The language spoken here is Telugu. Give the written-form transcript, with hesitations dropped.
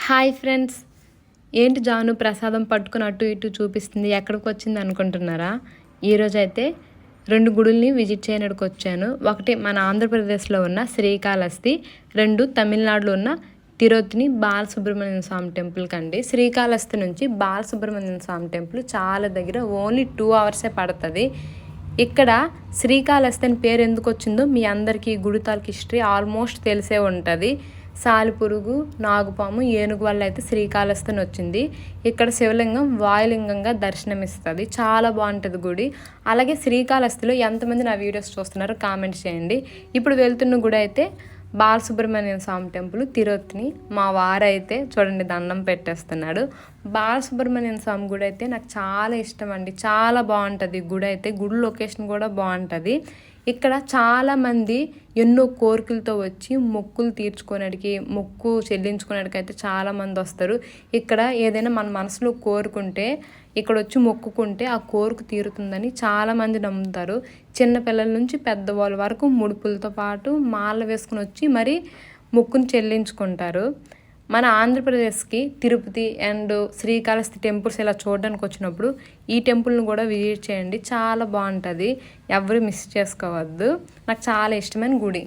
హాయ్ ఫ్రెండ్స్, ఏంటి జాను ప్రసాదం పట్టుకుని అటు ఇటు చూపిస్తుంది, ఎక్కడికి వచ్చింది అనుకుంటున్నారా? ఈరోజైతే 2 గుడుల్ని విజిట్ చేయడానికి వచ్చాను. ఒకటి మన ఆంధ్రప్రదేశ్లో ఉన్న శ్రీకాళహస్తి, 2 తమిళనాడులో ఉన్న తిరుపతిని బాలసుబ్రహ్మణ్య స్వామి టెంపుల్కి అండి. శ్రీకాళహస్తి నుంచి బాలసుబ్రహ్మణ్య స్వామి టెంపుల్ చాలా దగ్గర, ఓన్లీ 2 అవర్సే పడుతుంది. ఇక్కడ శ్రీకాళహస్తి అని పేరు ఎందుకు వచ్చిందో మీ అందరికీ గుడి తాలూకు హిస్టరీ ఆల్మోస్ట్ తెలిసే ఉంటుంది. సాలిపురుగు, నాగుపాము, ఏనుగు వల్ల అయితే శ్రీకాళహస్తిని వచ్చింది. ఇక్కడ శివలింగం వాయులింగంగా దర్శనమిస్తుంది. చాలా బాగుంటుంది గుడి. అలాగే శ్రీకాళహస్తిలో ఎంతమంది నా వీడియోస్ చూస్తున్నారో కామెంట్స్ చేయండి. ఇప్పుడు వెళ్తున్న గుడి అయితే బాలసుబ్రహ్మణ్య స్వామి టెంపుల్ తిరుపతిని. మా వారైతే చూడండి దండం పెట్టేస్తున్నాడు. బాలసుబ్రహ్మణ్య స్వామి గుడి అయితే నాకు చాలా ఇష్టం అండి. చాలా బాగుంటుంది గుడి అయితే. గుడి లొకేషన్ కూడా బాగుంటుంది. ఇక్కడ చాలామంది ఎన్నో కోరికలతో వచ్చి మొక్కులు తీర్చుకోవడానికి, మొక్కు చెల్లించుకోవడానికి అయితే చాలామంది వస్తారు. ఇక్కడ ఏదైనా మన మనసులో కోరుకుంటే ఇక్కడ వచ్చి మొక్కుకుంటే ఆ కోరిక తీరుతుందని చాలామంది నమ్ముతారు. చిన్నపిల్లల నుంచి పెద్దవాళ్ళ వరకు ముడుపులతో పాటు మాల వేసుకుని వచ్చి మరి మొక్కును చెల్లించుకుంటారు. మన ఆంధ్రప్రదేశ్కి తిరుపతి అండ్ శ్రీకాళహస్తి టెంపుల్స్ ఇలా చూడడానికి వచ్చినప్పుడు ఈ టెంపుల్ని కూడా విజిట్ చేయండి. చాలా బాగుంటుంది. ఎవరు మిస్ చేసుకోవద్దు. నాకు చాలా ఇష్టమైన గుడి.